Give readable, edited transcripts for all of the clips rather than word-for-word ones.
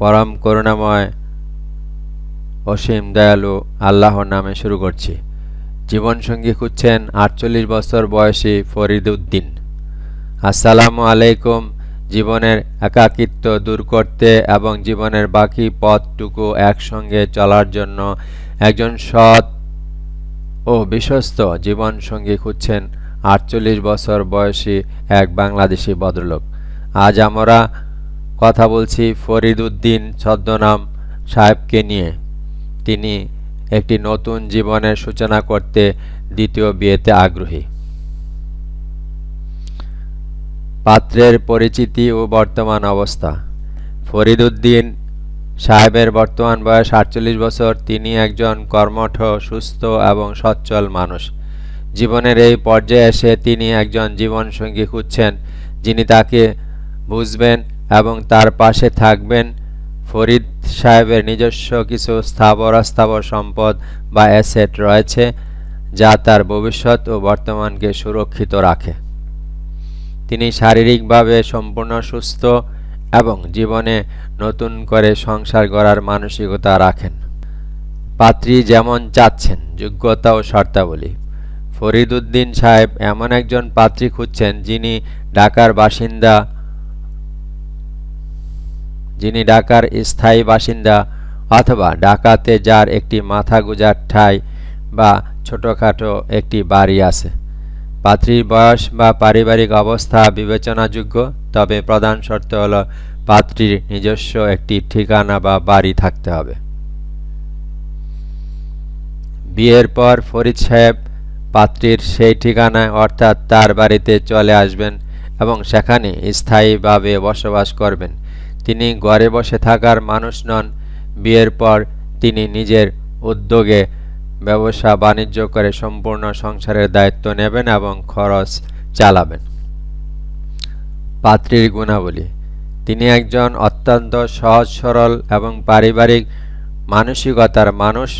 পরম করুণাময় অসীম দয়ালু আল্লাহর নামে শুরু করছি। জীবনসঙ্গী খুঁজছেন ৪৮ বছর বয়সী ফরিদ উদ্দিন। আসসালামু আলাইকুম। জীবনের একাকিত্ব দূর করতে এবং জীবনের বাকি পথটুকু একসঙ্গে চলার জন্য একজন সৎ ও বিশ্বস্ত জীবনসঙ্গী খুঁজছেন ৪৮ বছর বয়সী এক বাংলাদেশি ভদ্রলোক। আজ আমরা কথা বলছি ফরিদ উদ্দিন ছদ্মনাম সাহেবকে নিয়ে। তিনি একটি নতুন জীবনের সূচনা করতে দ্বিতীয় বিয়েতে আগ্রহী। পাত্রের পরিচিতি ও বর্তমান অবস্থা। ফরিদ উদ্দিন সাহেবের বর্তমান বয়স ৪৮ বছর। তিনি একজন কর্মঠ, সুস্থ এবং সচ্ছল মানুষ। জীবনের এই পর্যায়ে এসে তিনি একজন জীবনসঙ্গী খুঁজছেন যিনি তাকে বুঝবেন এবং তার পাশে থাকবেন। ফরিদ সাহেবের নিজস্ব কিছু স্থাবর অস্থাবর সম্পদ বা অ্যাসেট রয়েছে যা তার ভবিষ্যৎ ও বর্তমানকে সুরক্ষিত রাখে। তিনি শারীরিকভাবে সম্পূর্ণ সুস্থ এবং জীবনে নতুন করে সংসার গড়ার মানসিকতা রাখেন। পাত্রী যেমন চাচ্ছেন, যোগ্যতা ও শর্তাবলী। ফরিদ উদ্দিন সাহেব এমন একজন পাত্রী খুঁজছেন যিনি ঢাকার স্থায়ী বাসিন্দা অথবা ঢাকাতে যার একটি মাথা গোঁজার ঠাঁই বা ছোটোখাটো একটি বাড়ি আছে। পাত্রীর বয়স বা পারিবারিক অবস্থা বিবেচনাযোগ্য, তবে প্রধান শর্ত হল পাত্রীর নিজস্ব একটি ঠিকানা বা বাড়ি থাকতে হবে। বিয়ের পর ফরিদ সাহেব পাত্রীর সেই ঠিকানায় অর্থাৎ তার বাড়িতে চলে আসবেন এবং সেখানে স্থায়ীভাবে বসবাস করবেন। তিনি ঘরে বসে থাকার মানুষ নন। বিয়ের পর তিনি নিজের উদ্যোগে ব্যবসা বাণিজ্য করে সম্পূর্ণ সংসারের দায়িত্ব নেবেন এবং খরচ চালাবেন। পাত্রীর গুণাবলী। তিনি একজন অত্যন্ত সহজ সরল এবং পারিবারিক মানসিকতার মানুষ।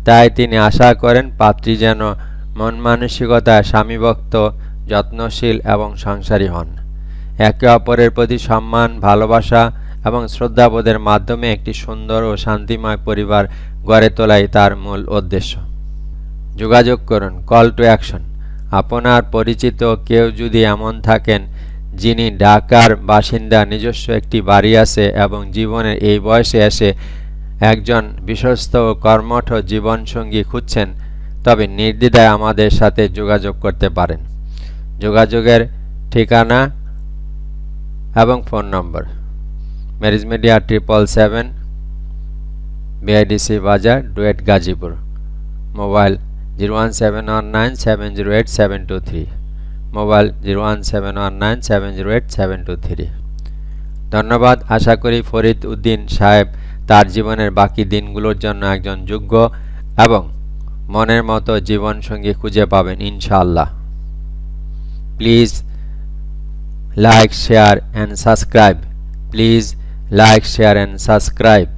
তাই তিনি আশা করেন পাত্রী যেন মন মানসিকতায় স্বামীভক্ত, যত্নশীল এবং সংসারী হন। একে অপরের প্রতি সম্মান, ভালোবাসা এবং শ্রদ্ধাবোধের মাধ্যমে একটি সুন্দর ও শান্তিময় পরিবার গড়ে তোলাই তার মূল উদ্দেশ্য। যোগাযোগ করুন। Call to action. আপনার পরিচিত কেউ যদি এমন থাকেন যিনি ঢাকার বাসিন্দা, নিজস্ব একটি বাড়ি আছে এবং জীবনের এই বয়সে এসে একজন বিশ্বস্ত ও কর্মঠ জীবনসঙ্গী খুঁজছেন, তবে নির্দ্বিধায় আমাদের সাথে যোগাযোগ করতে পারেন। যোগাযোগের ঠিকানা এবং ফোন নম্বর: marriage media 777 BIDC Bazar, DUET, Gazipur. Mobile 01719708723, mobile 01719708723। ধন্যবাদ। আশা করি ফরিদ উদ্দিন সাহেব তার জীবনের বাকি দিনগুলোর জন্য একজন যোগ্য এবং মনের মতো জীবনসঙ্গী খুঁজে পাবেন ইনশাআল্লাহ। Please like, share and subscribe. Please like, share and subscribe.